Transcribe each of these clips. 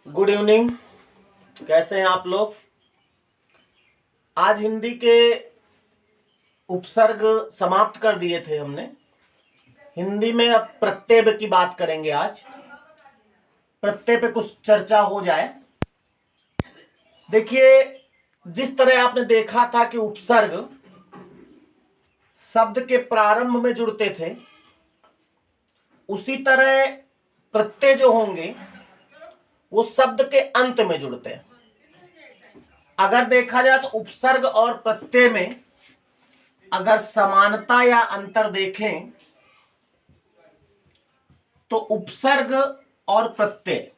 Good evening. कैसे हैं आप लोग। आज हिंदी के उपसर्ग समाप्त कर दिए थे हमने। हिंदी में अब प्रत्यय की बात करेंगे। आज प्रत्यय पे कुछ चर्चा हो जाए। देखिए, जिस तरह आपने देखा था कि उपसर्ग शब्द के प्रारंभ में जुड़ते थे, उसी तरह प्रत्यय जो होंगे वो शब्द के अंत में जुड़ते हैं। अगर देखा जाए तो उपसर्ग और प्रत्यय में अगर समानता या अंतर देखें तो उपसर्ग और प्रत्यय,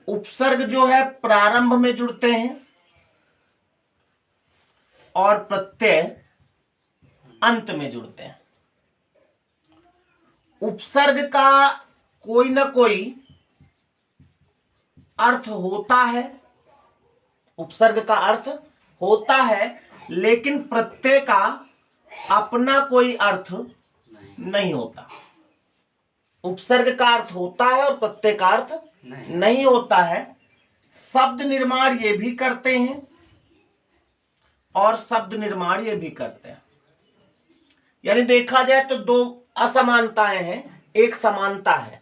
उपसर्ग जो है प्रारंभ में जुड़ते हैं और प्रत्यय अंत में जुड़ते हैं। उपसर्ग का कोई ना कोई अर्थ होता है, उपसर्ग का अर्थ होता है, लेकिन प्रत्यय का अपना कोई अर्थ नहीं होता। उपसर्ग का अर्थ होता है और प्रत्यय का अर्थ नहीं होता है। शब्द निर्माण ये भी करते हैं और शब्द निर्माण ये भी करते हैं। यानी देखा जाए तो दो असमानताएं हैं, एक समानता है।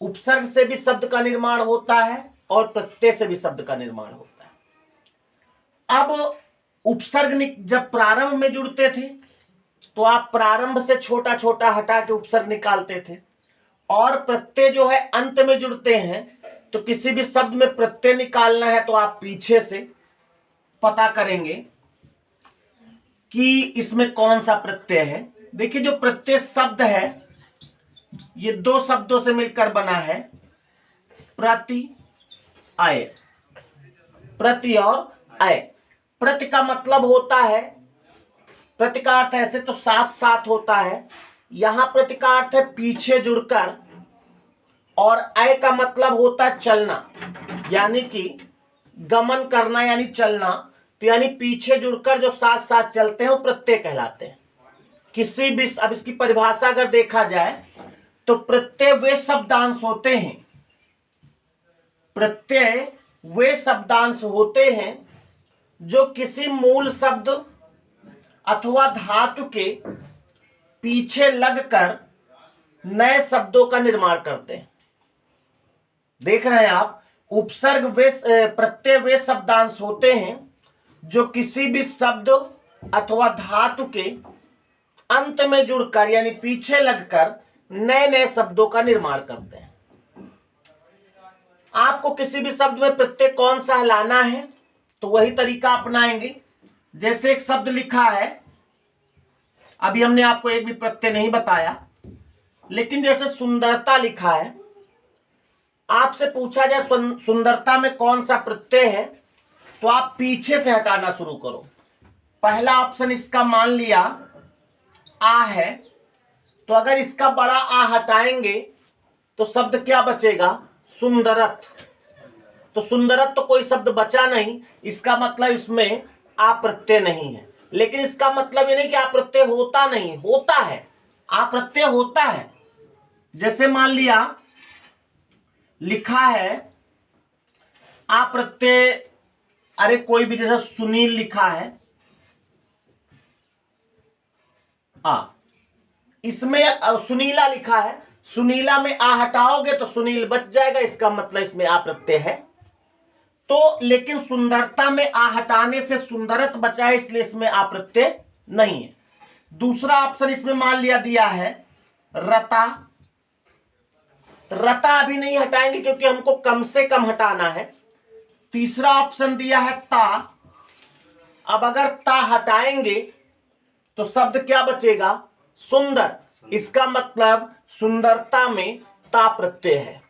उपसर्ग से भी शब्द का निर्माण होता है और प्रत्यय से भी शब्द का निर्माण होता है। अब उपसर्ग जब प्रारंभ में जुड़ते थे तो आप प्रारंभ से छोटा छोटा हटा के उपसर्ग निकालते थे, और प्रत्यय जो है अंत में जुड़ते हैं तो किसी भी शब्द में प्रत्यय निकालना है तो आप पीछे से पता करेंगे कि इसमें कौन सा प्रत्यय है। देखिए, जो प्रत्यय शब्द है ये दो शब्दों से मिलकर बना है, प्रति आय। प्रति और आय। प्रति का मतलब होता है, प्रति का अर्थ ऐसे तो साथ साथ होता है, यहां प्रति का अर्थ है पीछे जुड़कर, और आय का मतलब होता है चलना, यानी कि गमन करना यानी चलना। तो यानी पीछे जुड़कर जो साथ साथ चलते हैं वो प्रत्यय कहलाते हैं। किसी भी, अब इसकी परिभाषा अगर देखा जाए तो प्रत्यय वे शब्दांश होते हैं, प्रत्यय वे शब्दांश होते हैं जो किसी मूल शब्द अथवा धातु के पीछे लगकर नए शब्दों का निर्माण करते हैं। देख रहे हैं आप, उपसर्ग वे प्रत्यय वे शब्दांश होते हैं जो किसी भी शब्द अथवा धातु के अंत में जुड़कर यानी पीछे लगकर नए नए शब्दों का निर्माण करते हैं। आपको किसी भी शब्द में प्रत्यय कौन सा लाना है तो वही तरीका अपनाएंगे। जैसे एक शब्द लिखा है, अभी हमने आपको एक भी प्रत्यय नहीं बताया, लेकिन जैसे सुंदरता लिखा है, आपसे पूछा जाए सुंदरता में कौन सा प्रत्यय है तो आप पीछे से हटाना शुरू करो। पहला ऑप्शन इसका मान लिया आ है, तो अगर इसका बड़ा आ हटाएंगे तो शब्द क्या बचेगा? सुंदरत। तो सुंदरत तो कोई शब्द बचा नहीं, इसका मतलब इसमें आ प्रत्यय नहीं है। लेकिन इसका मतलब ये नहीं कि आ प्रत्यय होता नहीं, होता है, आ प्रत्यय होता है। जैसे मान लिया लिखा है आ प्रत्यय, अरे कोई भी, जैसे सुनील लिखा है आ, इसमें सुनीला लिखा है, सुनीला में आ हटाओगे तो सुनील बच जाएगा, इसका मतलब इसमें आ प्रत्यय है। तो लेकिन सुंदरता में आ हटाने से सुंदरत बचा है, इसलिए इसमें आ प्रत्यय नहीं है। दूसरा ऑप्शन इसमें मान लिया दिया है रता। रता अभी नहीं हटाएंगे क्योंकि हमको कम से कम हटाना है। तीसरा ऑप्शन दिया है ता। अब अगर ता हटाएंगे तो शब्द क्या बचेगा? सुंदर। इसका मतलब सुंदरता में ता प्रत्यय है।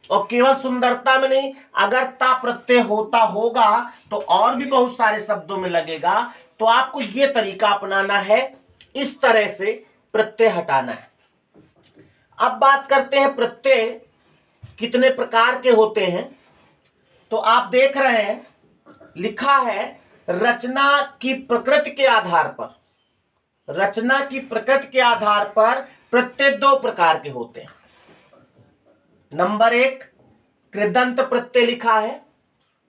और केवल सुंदरता में नहीं, अगर ता प्रत्यय होता होगा तो और भी बहुत सारे शब्दों में लगेगा। तो आपको यह तरीका अपनाना है, इस तरह से प्रत्यय हटाना है। अब बात करते हैं प्रत्यय कितने प्रकार के होते हैं। तो आप देख रहे हैं लिखा है रचना की प्रकृति के आधार पर, रचना की प्रकृति के आधार पर प्रत्यय दो प्रकार के होते हैं। नंबर 1 कृदंत प्रत्यय लिखा है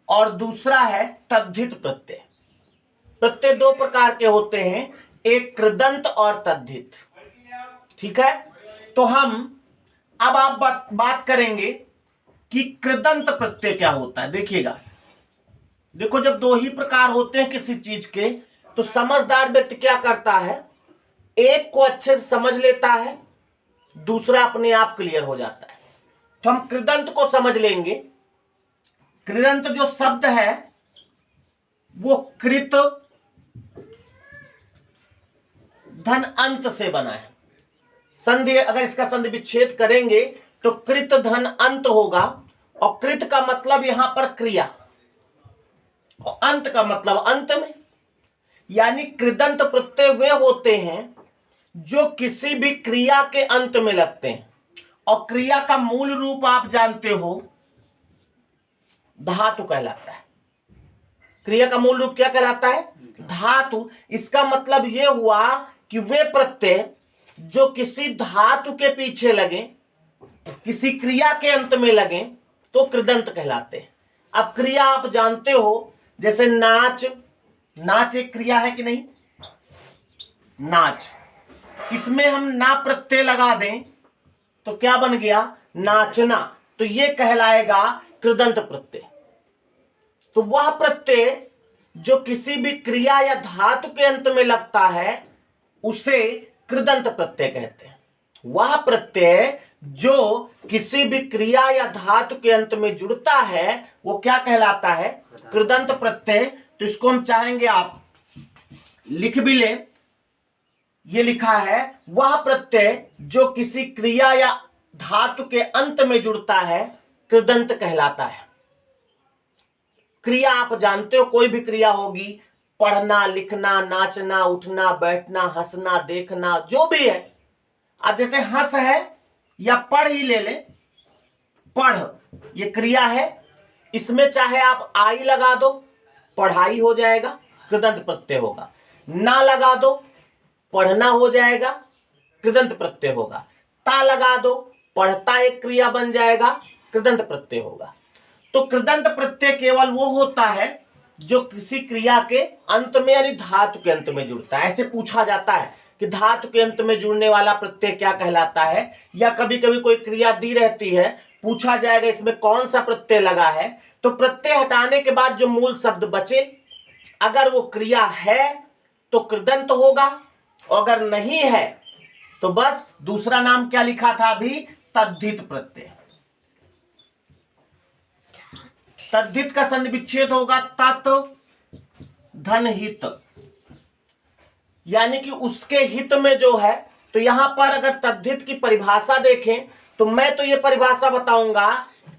और दूसरा है तद्धित प्रत्यय। प्रत्यय दो प्रकार के होते हैं, एक कृदंत और तद्धित। ठीक है, तो हम अब आप बात करेंगे कि कृदंत प्रत्यय क्या होता है। देखिएगा, देखो जब दो ही प्रकार होते हैं किसी चीज के, तो समझदार व्यक्ति क्या करता है, एक को अच्छे से समझ लेता है, दूसरा अपने आप क्लियर हो जाता है। तो हम कृदंत को समझ लेंगे। कृदंत जो शब्द है वो कृत धन अंत से बना है। संधि, अगर इसका संधि विच्छेद करेंगे तो कृत धन अंत होगा, और कृत का मतलब यहां पर क्रिया और अंत का मतलब अंत में। यानी कृदंत प्रत्यय वे होते हैं जो किसी भी क्रिया के अंत में लगते हैं, और क्रिया का मूल रूप आप जानते हो धातु कहलाता है। क्रिया का मूल रूप क्या कहलाता है, धातु। इसका मतलब यह हुआ कि वे प्रत्यय जो किसी धातु के पीछे लगे, किसी क्रिया के अंत में लगे, तो कृदंत कहलाते हैं। अब क्रिया आप जानते हो, जैसे नाच, नाच एक क्रिया है कि नहीं, नाच, इसमें हम ना प्रत्यय लगा दें तो क्या बन गया, नाचना, तो ये कहलाएगा कृदंत प्रत्यय। तो वह प्रत्यय जो किसी भी क्रिया या धातु के अंत में लगता है उसे कृदंत प्रत्यय कहते हैं। वह प्रत्यय जो किसी भी क्रिया या धातु के अंत में जुड़ता है वो क्या कहलाता है, कृदंत प्रत्यय। तो इसको हम चाहेंगे आप लिख भी लें। ये लिखा है, वह प्रत्यय जो किसी क्रिया या धातु के अंत में जुड़ता है कृदंत कहलाता है। क्रिया आप जानते हो, कोई भी क्रिया होगी, पढ़ना, लिखना, नाचना, उठना, बैठना, हंसना, देखना, जो भी है। अब जैसे हंस है या पढ़ ही ले ले, पढ़ ये क्रिया है, इसमें चाहे आप आई लगा दो पढ़ाई हो जाएगा, कृदंत प्रत्यय होगा। ना लगा दो पढ़ना हो जाएगा, कृदंत प्रत्यय होगा। ता लगा दो पढ़ता एक क्रिया बन जाएगा, कृदंत प्रत्यय होगा। तो कृदंत प्रत्यय केवल वो होता है जो किसी क्रिया के अंत में यानी धातु के अंत में जुड़ता है। ऐसे पूछा जाता है कि धातु के अंत में जुड़ने वाला प्रत्यय क्या कहलाता है, या कभी कभी कोई क्रिया दी रहती है, पूछा जाएगा इसमें कौन सा प्रत्यय लगा है, तो प्रत्यय हटाने के बाद जो मूल शब्द बचे, अगर वो क्रिया है तो कृदंत होगा, और अगर नहीं है तो बस दूसरा नाम क्या लिखा था अभी, तद्धित प्रत्यय। तद्धित का संधि विच्छेद होगा तत् धन हित, यानी कि उसके हित में जो है। तो यहां पर अगर तद्धित की परिभाषा देखें तो मैं तो ये परिभाषा बताऊंगा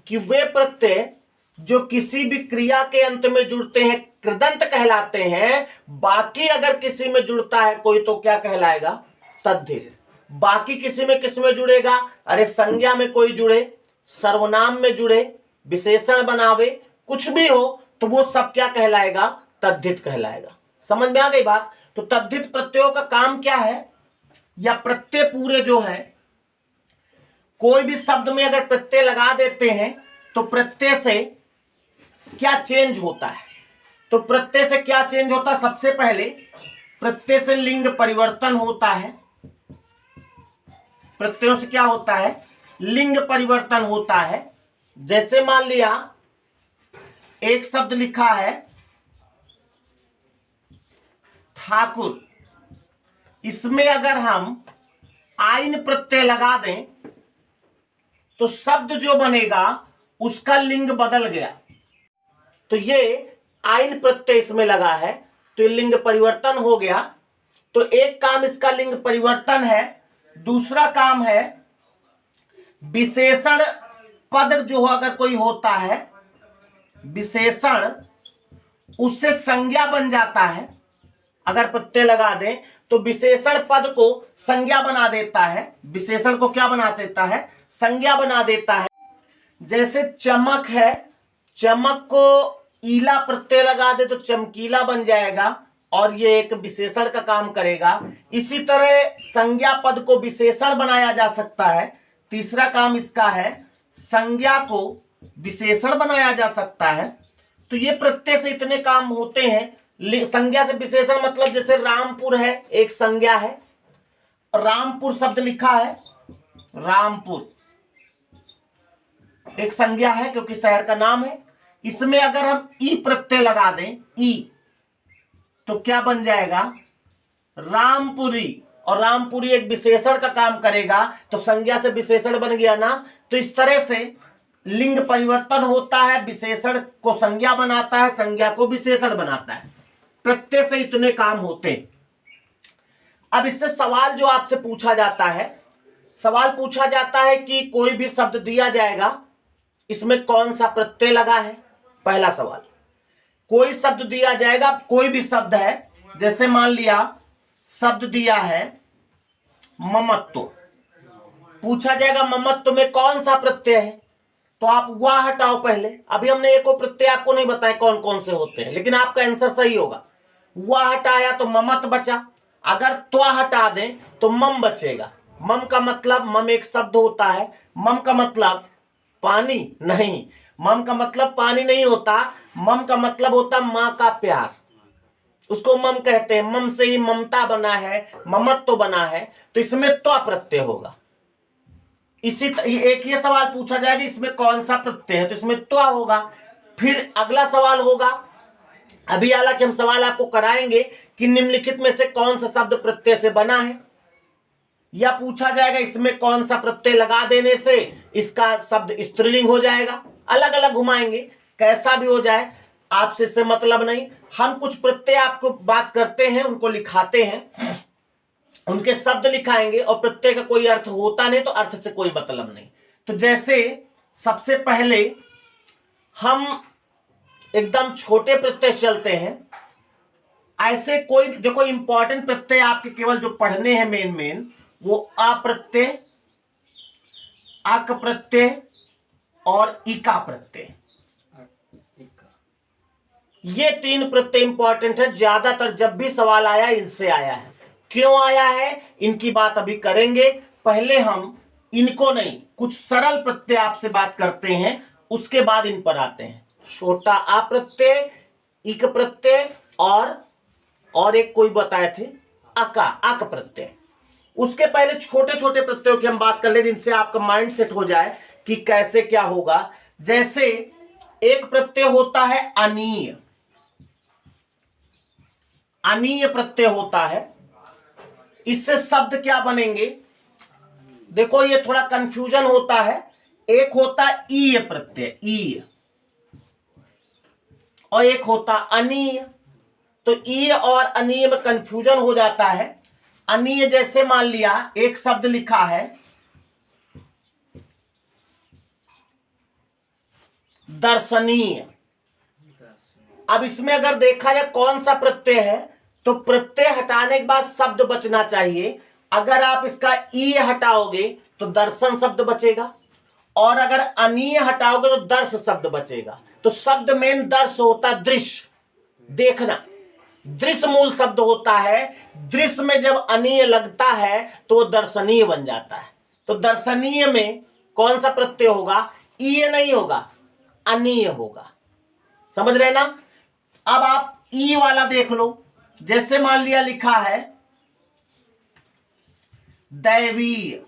कि वे प्रत्यय जो किसी भी क्रिया के अंत में जुड़ते हैं कृदंत कहलाते हैं। बाकी अगर किसी में जुड़ता है कोई तो क्या कहलाएगा, तद्धित। बाकी किसी में किस में जुड़ेगा, अरे संज्ञा में कोई जुड़े, सर्वनाम में जुड़े, विशेषण बनावे, कुछ भी हो तो वो सब क्या कहलाएगा, तद्धित कहलाएगा। समझ में आ गई बात। तो तद्धित प्रत्ययों का काम क्या है, या प्रत्यय पूरे जो है, कोई भी शब्द में अगर प्रत्यय लगा देते हैं तो प्रत्यय से क्या चेंज होता है। तो प्रत्यय से क्या चेंज होता है, सबसे पहले प्रत्यय से लिंग परिवर्तन होता है। प्रत्ययों से क्या होता है, लिंग परिवर्तन होता है। जैसे मान लिया एक शब्द लिखा है ठाकुर, इसमें अगर हम आइन प्रत्यय लगा दें तो शब्द जो बनेगा उसका लिंग बदल गया। तो ये आइन प्रत्यय इसमें लगा है तो ये लिंग परिवर्तन हो गया। तो एक काम इसका लिंग परिवर्तन है, दूसरा काम है विशेषण पद जो अगर कोई होता है, विशेषण उससे संज्ञा बन जाता है। अगर प्रत्यय लगा दें तो विशेषण पद को संज्ञा बना देता है, विशेषण को क्या बना देता है, संज्ञा बना देता है। जैसे चमक है, चमक को ईला प्रत्यय लगा दे तो चमकीला बन जाएगा और ये एक विशेषण का काम करेगा। इसी तरह संज्ञा पद को विशेषण बनाया जा सकता है। तीसरा काम इसका है संज्ञा को विशेषण बनाया जा सकता है। तो ये प्रत्यय से इतने काम होते हैं। संज्ञा से विशेषण मतलब जैसे रामपुर है, एक संज्ञा है। रामपुर शब्द लिखा है, रामपुर एक संज्ञा है क्योंकि शहर का नाम है। इसमें अगर हम ई प्रत्यय लगा दें, ई, तो क्या बन जाएगा? रामपुरी। और रामपुरी एक विशेषण का काम करेगा, तो संज्ञा से विशेषण बन गया ना। तो इस तरह से लिंग परिवर्तन होता है, विशेषण को संज्ञा बनाता है, संज्ञा को विशेषण बनाता है। प्रत्यय से इतने काम होते हैं। अब इससे सवाल जो आपसे पूछा जाता है, सवाल पूछा जाता है कि कोई भी शब्द दिया जाएगा, इसमें कौन सा प्रत्यय लगा है। पहला सवाल, कोई शब्द दिया जाएगा, कोई भी शब्द है, जैसे मान लिया शब्द दिया है ममत्व, पूछा जाएगा ममत्व में कौन सा प्रत्यय है, तो आप वह हटाओ पहले। अभी हमने एक प्रत्यय आपको नहीं बताया कौन कौन से होते हैं, लेकिन आपका आंसर सही होगा। वह हटाया तो ममत बचा, अगर त्वा हटा दें तो मम बचेगा। मम का मतलब, मम एक शब्द होता है, मम का मतलब पानी नहीं, मम का मतलब पानी नहीं होता, मम का मतलब होता मां का प्यार, उसको मम कहते हैं। मम से ही ममता बना है, ममत्व बना है, तो इसमें त्वा प्रत्यय होगा। एक ये सवाल पूछा जाएगा इसमें कौन सा प्रत्यय है, तो इसमें त्वा होगा। फिर अगला सवाल होगा, अभी हालांकि हम सवाल आपको कराएंगे कि निम्नलिखित में से कौन सा शब्द प्रत्यय से बना है, या पूछा जाएगा इसमें कौन सा प्रत्यय लगा देने से इसका शब्द स्त्रीलिंग हो जाएगा। अलग अलग घुमाएंगे, कैसा भी हो जाए, आपसे इससे मतलब नहीं। हम कुछ प्रत्यय आपको बात करते हैं, उनको लिखाते हैं, उनके शब्द लिखाएंगे, और प्रत्यय का कोई अर्थ होता नहीं तो अर्थ से कोई मतलब नहीं। तो जैसे सबसे पहले हम एकदम छोटे प्रत्यय चलते हैं। ऐसे कोई देखो इंपॉर्टेंट प्रत्यय आपके केवल जो पढ़ने हैं मेन वो अप्रत्यय, अक प्रत्यय और इका प्रत्यय, ये तीन प्रत्यय इंपॉर्टेंट है। ज्यादातर जब भी सवाल आया इनसे आया है। क्यों आया है इनकी बात अभी करेंगे। पहले हम इनको नहीं, कुछ सरल प्रत्यय आपसे बात करते हैं, उसके बाद इन पर आते हैं। छोटा आ प्रत्यय, इक प्रत्यय और एक कोई बताए थे अका, अक प्रत्यय। उसके पहले छोटे छोटे प्रत्ययों की हम बात कर ले, जिनसे आपका माइंड सेट हो जाए कि कैसे क्या होगा। जैसे एक प्रत्यय होता है अनीय, अनीय प्रत्यय होता है। इससे शब्द क्या बनेंगे, देखो ये थोड़ा कंफ्यूजन होता है। एक होता ईय प्रत्यय, ईय, और एक होता अनीय। तो ईय और अनीय में कंफ्यूजन हो जाता है। अनीय जैसे मान लिया एक शब्द लिखा है दर्शनीय। अब इसमें अगर देखा जाए कौन सा प्रत्यय है, तो प्रत्यय हटाने के बाद शब्द बचना चाहिए। अगर आप इसका ई हटाओगे तो दर्शन शब्द बचेगा, और अगर अनीय हटाओगे तो दर्श शब्द बचेगा। तो शब्द मेन दर्श होता है, दृश्य, देखना। दृश्य मूल शब्द होता है। दृश्य में जब अनीय लगता है तो दर्शनीय बन जाता है। तो दर्शनीय में कौन सा प्रत्यय होगा, ईय नहीं होगा, अनीय होगा। समझ रहे ना। अब आप ई वाला देख लो, जैसे मान लिया लिखा है दैवीय।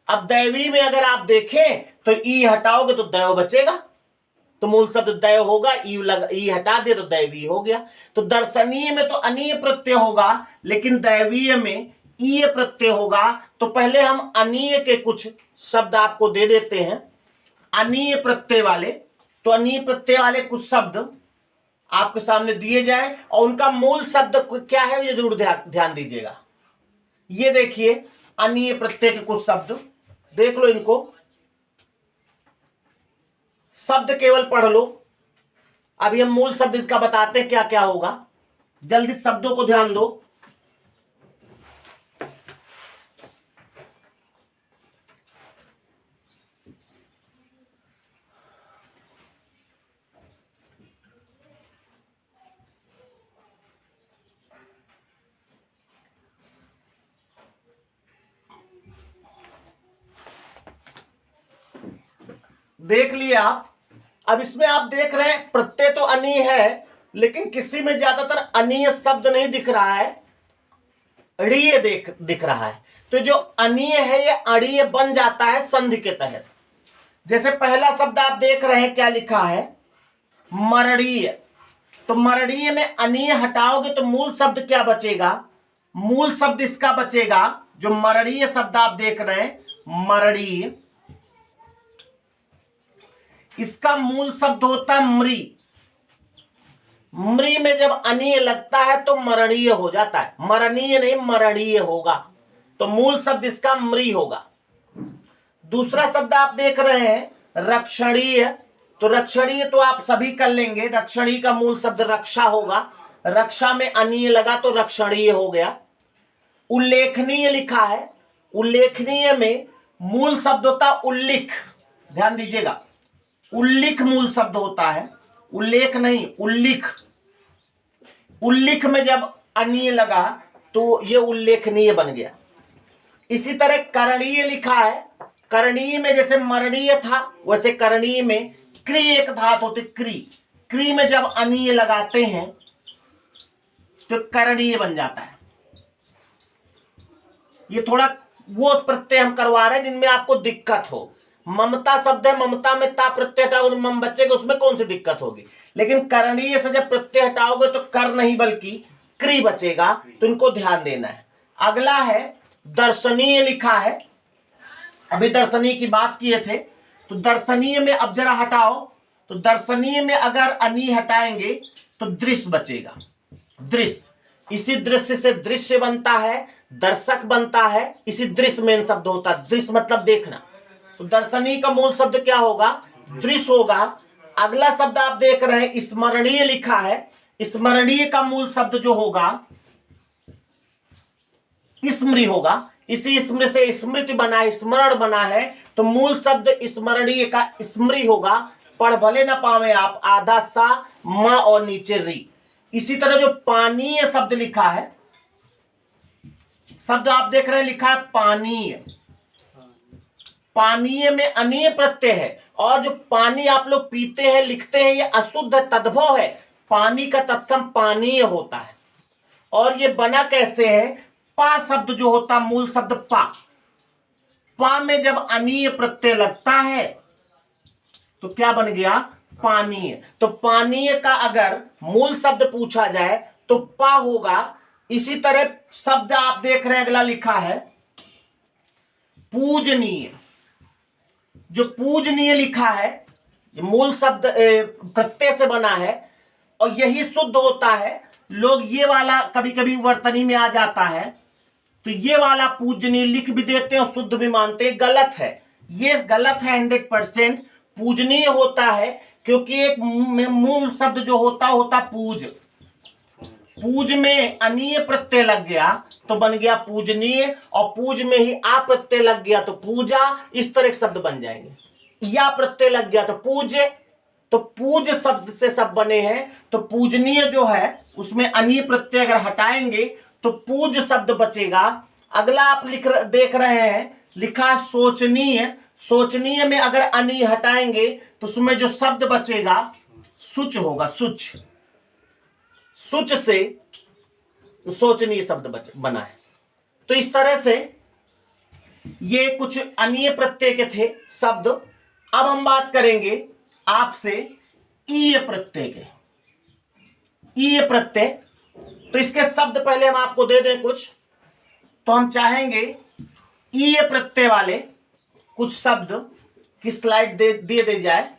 अब दैवी में अगर आप देखें तो ई हटाओगे तो दैव बचेगा, तो मूल शब्द दैव होगा, ई हटा दिया तो दैवी हो गया। तो दर्शनीय में तो अनीय प्रत्यय होगा, लेकिन दैवीय में ईय प्रत्यय होगा। तो पहले हम अनीय के कुछ शब्द आपको दे देते हैं, अनीय प्रत्यय वाले। तो अनीय प्रत्यय वाले कुछ शब्द आपके सामने दिए जाए, और उनका मूल शब्द क्या है ये जरूर ध्यान दीजिएगा। ये देखिए अनीय प्रत्यय के कुछ शब्द देख लो, इनको शब्द केवल पढ़ लो। अभी हम मूल शब्द इसका बताते हैं क्या क्या होगा, जल्दी शब्दों को ध्यान दो। देख लिए आप। अब इसमें आप देख रहे हैं प्रत्यय तो अनीय है, लेकिन किसी में ज्यादातर अनीय शब्द नहीं दिख रहा है, ऋय दिख रहा है। तो जो अनीय है ये अणीय बन जाता है संधि के तहत। जैसे पहला शब्द आप देख रहे हैं क्या लिखा है, मरणीय। तो मरणीय में अनीय हटाओगे तो मूल शब्द क्या बचेगा, मूल शब्द इसका बचेगा, जो मरणीय शब्द आप देख रहे हैं मरणीय, इसका मूल शब्द होता है मृ। मृ में जब अनीय लगता है तो मरणीय हो जाता है, मरणीय नहीं मरणीय होगा, तो मूल शब्द इसका मृ होगा। दूसरा शब्द आप देख रहे हैं रक्षणीय। तो रक्षणीय तो आप सभी कर लेंगे, रक्षणीय का मूल शब्द रक्षा होगा, रक्षा में अनीय लगा तो रक्षणीय हो गया। उल्लेखनीय लिखा है, उल्लेखनीय में मूल शब्द होता उल्लिख, ध्यान दीजिएगा, उल्लिख मूल शब्द होता है, उल्लेख नहीं उल्लिख। उल्लिख में जब अनीय लगा तो ये उल्लेखनीय बन गया। इसी तरह करणीय लिखा है, करणीय में जैसे मरणीय था वैसे करणीय में क्री एक धातु होती, क्री, क्री में जब अनीय लगाते हैं तो करणीय बन जाता है। ये थोड़ा वो प्रत्यय हम करवा रहे हैं जिनमें आपको दिक्कत हो। ममता शब्द है, ममता में ता प्रत्यय हटाओगे मम बचेगा, उसमें कौन सी दिक्कत होगी। लेकिन करणीय से जब प्रत्यय हटाओगे तो कर नहीं बल्कि क्री बचेगा, तो इनको ध्यान देना है। अगला है दर्शनीय लिखा है, अभी दर्शनीय की बात किए थे, तो दर्शनीय में अब जरा हटाओ, तो दर्शनीय में अगर अनी हटाएंगे तो दृश्य बचेगा, दृश्य। इसी दृश्य से दृश्य बनता है, दर्शक बनता है, इसी दृश्य मेन शब्द होता है, दृश्य मतलब देखना। तो दर्शनीय का मूल शब्द क्या होगा, दृश्य होगा। अगला शब्द आप देख रहे हैं स्मरणीय लिखा है, स्मरणीय का मूल शब्द जो होगा स्मृति होगा, इसी स्मृति से स्मृति बना है, स्मरण बना है, तो मूल शब्द स्मरणीय का स्मृति होगा। पढ़ भले ना पावे आप, आधा सा म और नीचे री। इसी तरह जो पानीय शब्द लिखा है, शब्द आप देख रहे हैं लिखा है पानीय, पानीय में अनीय प्रत्यय है, और जो पानी आप लोग पीते हैं लिखते हैं ये अशुद्ध तद्भव है, पानी का तत्सम पानीय होता है। और ये बना कैसे है, पा शब्द जो होता मूल शब्द पा, पा में जब अनीय प्रत्यय लगता है तो क्या बन गया, पानीय। तो पानीय का अगर मूल शब्द पूछा जाए तो पा होगा। इसी तरह शब्द आप देख रहे हैं अगला लिखा है पूजनीय। जो पूजनीय लिखा है ये मूल शब्द प्रत्यय से बना है और यही शुद्ध होता है। लोग ये वाला कभी कभी वर्तनी में आ जाता है तो ये वाला पूजनीय लिख भी देते हैं और शुद्ध भी मानते हैं, गलत है, ये गलत है 100%। पूजनीय होता है क्योंकि एक मूल शब्द जो होता पूज, पूज में अनीय प्रत्यय लग गया तो बन गया पूजनीय, और पूज में ही आ प्रत्यय लग गया तो पूजा, इस तरह के शब्द बन जाएंगे। या प्रत्यय लग गया तो पूज्य, तो पूज शब्द से सब बने हैं, तो पूजनीय जो है उसमें अनीय प्रत्यय अगर हटाएंगे तो पूज शब्द बचेगा। अगला आप देख रहे हैं लिखा सोचनीय, सोचनीय में अगर अनीय हटाएंगे तो उसमें जो शब्द बचेगा सुच होगा, सुच, सुच से सोचनीय शब्द बना है। तो इस तरह से ये कुछ अनीय प्रत्यय के थे शब्द। अब हम बात करेंगे आपसे ईय प्रत्यय के। ईय प्रत्यय, तो इसके शब्द पहले हम आपको दे दें कुछ, तो हम चाहेंगे ईय प्रत्यय वाले कुछ शब्द की स्लाइड दे जाए।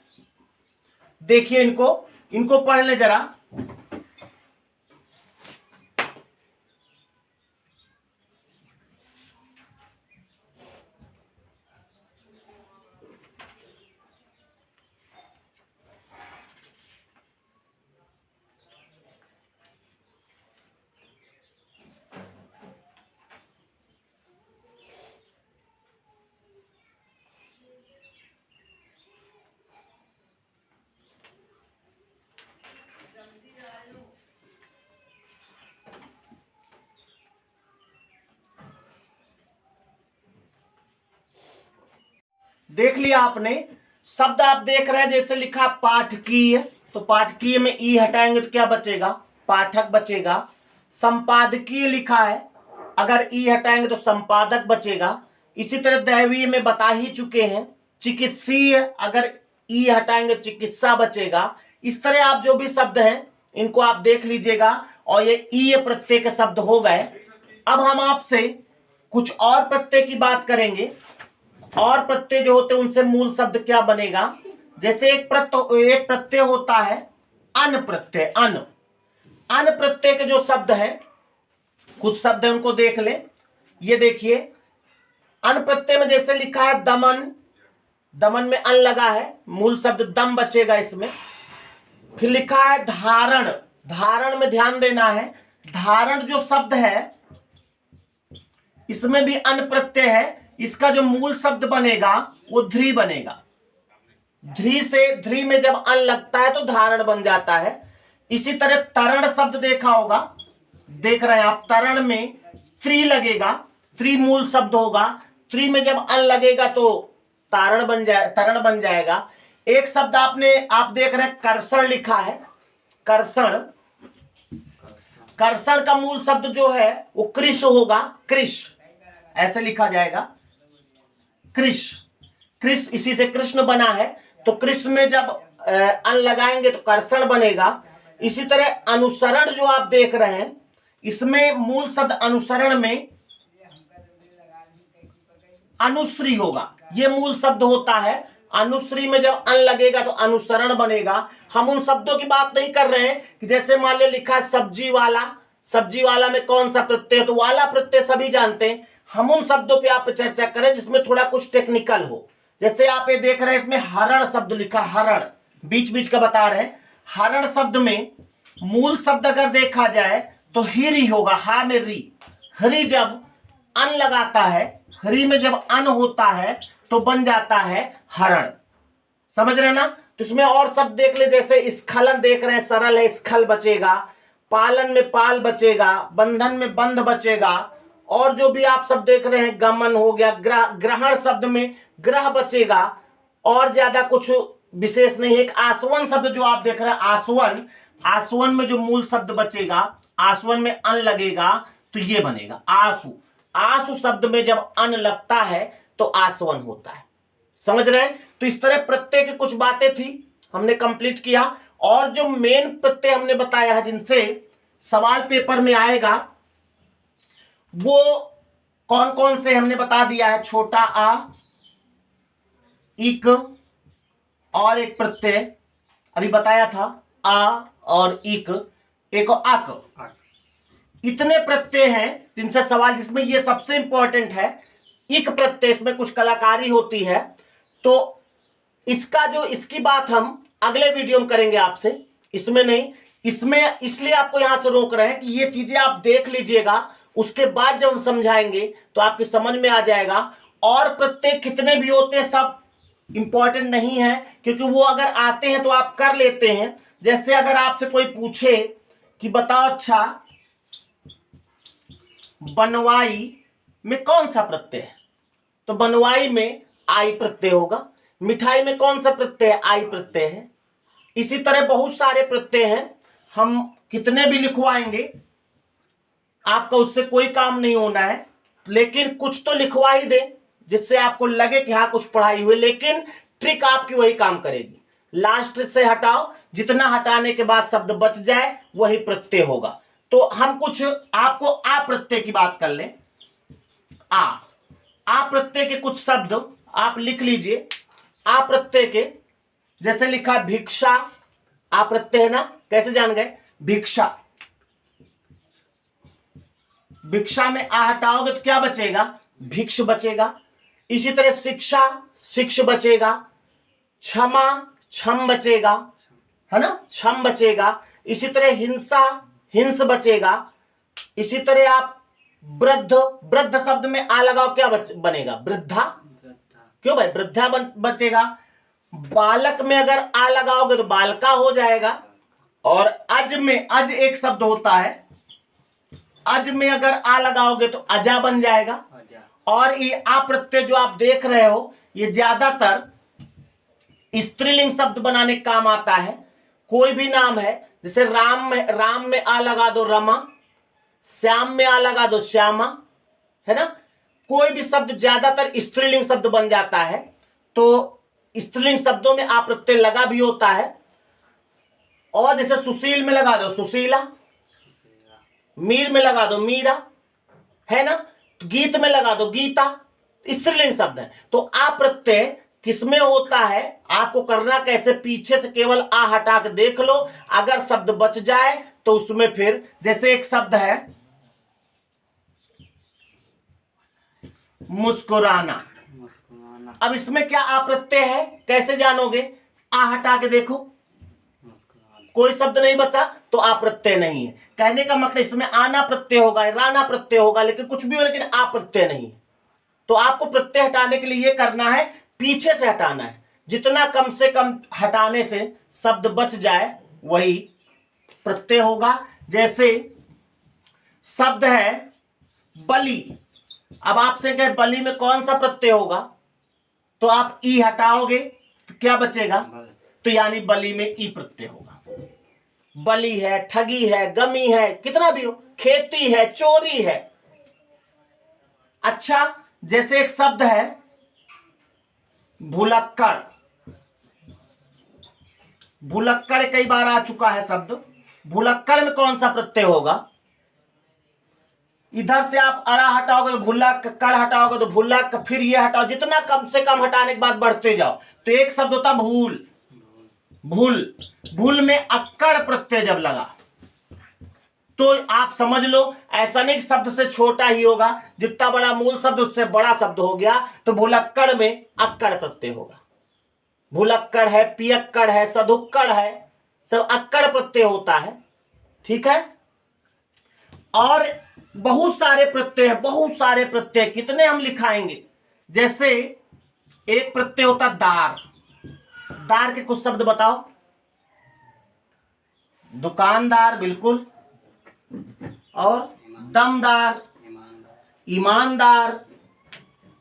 देखिए इनको पढ़ ले जरा। देख लिया आपने, शब्द आप देख रहे हैं जैसे लिखा पाठकीय, तो पाठकीय में ई हटाएंगे तो क्या बचेगा, पाठक बचेगा। संपादकीय लिखा है, अगर ई हटाएंगे तो संपादक बचेगा। इसी तरह दैवीय में बता ही चुके हैं। चिकित्सीय, अगर ई हटाएंगे चिकित्सा बचेगा। इस तरह आप जो भी शब्द हैं इनको आप देख लीजिएगा, और ये ई प्रत्यय के शब्द हो गए। अब हम आपसे कुछ और प्रत्यय की बात करेंगे। और प्रत्यय जो होते हैं उनसे मूल शब्द क्या बनेगा। जैसे एक प्रत्यय होता है अन प्रत्यय। अन प्रत्यय के जो शब्द है, कुछ शब्द है उनको देख ले। ये देखिए, अन प्रत्यय में जैसे लिखा है दमन, दमन में अन लगा है, मूल शब्द दम बचेगा इसमें। फिर लिखा है धारण, धारण में ध्यान देना है, धारण जो शब्द है इसमें भी अन प्रत्यय है। इसका जो मूल शब्द बनेगा वो ध्री बनेगा। ध्री से, ध्री में जब अन लगता है तो धारण बन जाता है। इसी तरह तरण शब्द देखा होगा, देख रहे हैं आप, तरण में त्रि लगेगा, त्रि मूल शब्द होगा। त्रि में जब अन लगेगा तो तारण बन जाए, तरण बन जाएगा। एक शब्द आप देख रहे हैं कर्षण लिखा है, कर्षण। कर्षण का मूल शब्द जो है वो कृष होगा, कृष ऐसे लिखा जाएगा, कृष। कृष इसी से कृष्ण बना है, तो कृष्ण में जब अन लगाएंगे तो कर्षण बनेगा। इसी तरह अनुसरण जो आप देख रहे हैं, इसमें मूल शब्द अनुसरण में अनुश्री होगा, ये मूल शब्द होता है। अनुश्री में जब अन लगेगा तो अनुसरण बनेगा। हम उन शब्दों की बात नहीं कर रहे हैं कि जैसे मान लिया लिखा है सब्जी वाला, सब्जी वाला में कौन सा प्रत्यय है, तो वाला प्रत्यय सभी जानते हैं। हम उन शब्दों पे आप चर्चा करें जिसमें थोड़ा कुछ टेक्निकल हो। जैसे आप ये देख रहे हैं इसमें हरण शब्द लिखा, हरण बीच बीच का बता रहे हैं। हरण शब्द में मूल शब्द अगर देखा जाए तो हिरी होगा, हा में री। हरी जब अन लगाता है, हरी में जब अन होता है तो बन जाता है हरण। समझ रहे ना। तो इसमें और शब्द देख ले, जैसे स्खलन देख रहे हैं, सरल है स्खल बचेगा, पालन में पाल बचेगा, बंधन में बंध बचेगा। और जो भी आप शब्द देख रहे हैं, गमन हो गया, ग्रहण शब्द में ग्रह बचेगा। और ज्यादा कुछ विशेष नहीं है। एक आसवन शब्द जो आप देख रहे हैं, आसवन, आसवन में जो मूल शब्द बचेगा, आसवन में अन लगेगा तो ये बनेगा आसु। आसु शब्द में जब अन लगता है तो आसवन होता है। समझ रहे हैं। तो इस तरह प्रत्यय की कुछ बातें थी, हमने कंप्लीट किया। और जो मेन प्रत्यय हमने बताया है जिनसे सवाल पेपर में आएगा, वो कौन कौन से हमने बता दिया है। छोटा आ, इक, और एक प्रत्यय अभी बताया था आ और इक, एक अक। इतने प्रत्यय हैं जिनसे सवाल, जिसमें ये सबसे इंपॉर्टेंट है इक प्रत्यय, इसमें कुछ कलाकारी होती है। तो इसका जो, इसकी बात हम अगले वीडियो में करेंगे आपसे, इसमें नहीं। इसमें इसलिए आपको यहां से रोक रहे हैं कि ये चीजें आप देख लीजिएगा, उसके बाद जब हम समझाएंगे तो आपकी समझ में आ जाएगा। और प्रत्यय कितने भी होते हैं सब इंपॉर्टेंट नहीं है, क्योंकि वो अगर आते हैं तो आप कर लेते हैं। जैसे अगर आपसे कोई पूछे कि बताओ अच्छा बनवाई में कौन सा प्रत्यय है, तो बनवाई में आई प्रत्यय होगा। मिठाई में कौन सा प्रत्यय है, आई प्रत्यय है। इसी तरह बहुत सारे प्रत्यय हैं, हम कितने भी लिखवाएंगे आपका उससे कोई काम नहीं होना है। लेकिन कुछ तो लिखवा ही दे जिससे आपको लगे कि हाँ कुछ पढ़ाई हुई, लेकिन ट्रिक आपकी वही काम करेगी। लास्ट से हटाओ, जितना हटाने के बाद शब्द बच जाए वही प्रत्यय होगा। तो हम कुछ आपको आ प्रत्यय की बात कर लें। आ प्रत्यय के कुछ शब्द आप लिख लीजिए। आ प्रत्यय के जैसे लिखा भिक्षा, आ प्रत्यय है ना, कैसे जान गए, भिक्षा। भिक्षा में आ हटाओगे तो क्या बचेगा, भिक्ष बचेगा। इसी तरह शिक्षा, शिक्ष बचेगा। क्षमा, क्षम बचेगा, है ना, क्षम बचेगा। इसी तरह हिंसा, हिंस बचेगा। इसी तरह आप वृद्ध, वृद्ध शब्द में आ लगाओ, क्या बनेगा, वृद्धा। क्यों भाई, वृद्धा बचेगा। बालक में अगर आ लगाओगे तो बालका हो जाएगा। और अज में, अज एक शब्द होता है, अज में अगर आ लगाओगे तो अजा बन जाएगा। और ये आ प्रत्यय जो आप देख रहे हो, ये ज्यादातर स्त्रीलिंग शब्द बनाने का काम आता है। कोई भी नाम है, जैसे राम में आ लगा दो रमा, श्याम में आ लगा दो श्यामा, है ना। कोई भी शब्द ज्यादातर स्त्रीलिंग शब्द बन जाता है, तो स्त्रीलिंग शब्दों में आ प्रत्यय लगा भी होता है। और जैसे सुशील में लगा दो सुशीला, मीर में लगा दो मीरा, है ना। तो गीत में लगा दो गीता, स्त्रीलिंग शब्द है। तो आ प्रत्यय किसमें होता है, आपको करना कैसे, पीछे से केवल आ हटा के देख लो। अगर शब्द बच जाए तो उसमें फिर, जैसे एक शब्द है मुस्कुराना, अब इसमें क्या आ प्रत्यय है, कैसे जानोगे, आ हटा के देखो, कोई शब्द नहीं बचा तो आ प्रत्यय नहीं है। कहने का मतलब इसमें आना प्रत्यय होगा, राना प्रत्यय होगा, लेकिन कुछ भी हो, लेकिन आ प्रत्यय नहीं है। तो आपको प्रत्यय हटाने के लिए ये करना है, पीछे से हटाना है। जितना कम से कम हटाने से शब्द बच जाए वही प्रत्यय होगा। जैसे शब्द है बलि, अब आपसे कहे बलि में कौन सा प्रत्यय होगा, तो आप ई हटाओगे तो क्या बचेगा, तो यानी बलि में ई प्रत्यय होगा। बलि है, ठगी है, गमी है, कितना भी हो, खेती है, चोरी है। अच्छा, जैसे एक शब्द है भुलक्कड़, भुलक्कड़ कई बार आ चुका है शब्द। भुलक्कड़ में कौन सा प्रत्यय होगा, इधर से आप अड़ा हटाओगे तो भुलक, कर हटाओगे तो भुलक, फिर ये हटाओ, जितना कम से कम हटाने के बाद बढ़ते जाओ। तो एक शब्द होता भूल, भूल, भूल में अक्कड़ प्रत्यय जब लगा तो आप समझ लो, ऐसा नहीं शब्द से छोटा ही होगा, जितना बड़ा मूल शब्द उससे बड़ा शब्द हो गया। तो भुलक्कड़ में अक्कड़ प्रत्यय होगा। भुलक्कड़ है, पियक्कड़ है, सधुक्कड़ है, सब अक्कड़ प्रत्यय होता है, ठीक है। और बहुत सारे प्रत्यय है, बहुत सारे प्रत्यय, कितने हम लिखाएंगे। जैसे एक प्रत्यय होता दार, दार के कुछ शब्द बताओ। दुकानदार, बिल्कुल, और दमदार, ईमानदार,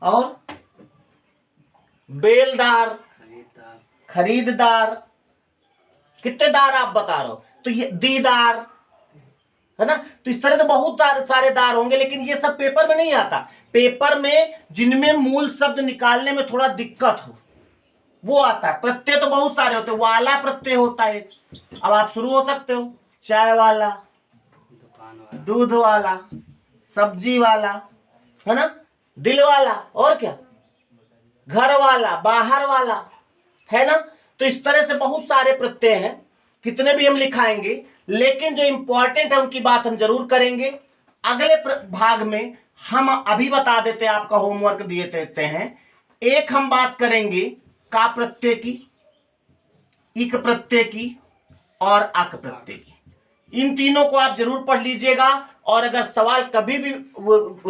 और बेलदार, खरीददार, कितने दार आप बता रहे हो, तो ये दीदार, है ना। तो इस तरह तो बहुत सारे दार होंगे, लेकिन ये सब पेपर में नहीं आता। पेपर में जिनमें मूल शब्द निकालने में थोड़ा दिक्कत हो वो आता है। प्रत्यय तो बहुत सारे होते हैं, वाला प्रत्यय होता है। अब आप शुरू हो सकते हो, चाय वाला, दूध वाला, सब्जी वाला, है ना, दिल वाला, और क्या, घर वाला, बाहर वाला, है ना। तो इस तरह से बहुत सारे प्रत्यय हैं, कितने भी हम लिखाएंगे, लेकिन जो इंपॉर्टेंट है उनकी बात हम जरूर करेंगे। अगले भाग में हम अभी बता देते हैं, आपका होमवर्क दिए देते हैं। एक हम बात करेंगे का प्रत्यय की, इक प्रत्यय की और अक प्रत्यय की। इन तीनों को आप जरूर पढ़ लीजिएगा, और अगर सवाल कभी भी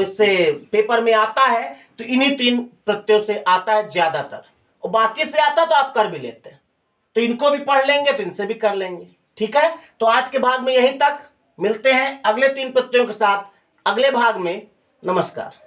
इससे पेपर में आता है तो इन्हीं तीन प्रत्ययों से आता है ज्यादातर, और बाकी से आता तो आप कर भी लेते हैं। तो इनको भी पढ़ लेंगे तो इनसे भी कर लेंगे, ठीक है। तो आज के भाग में यहीं तक, मिलते हैं अगले तीन प्रत्ययों के साथ अगले भाग में। नमस्कार।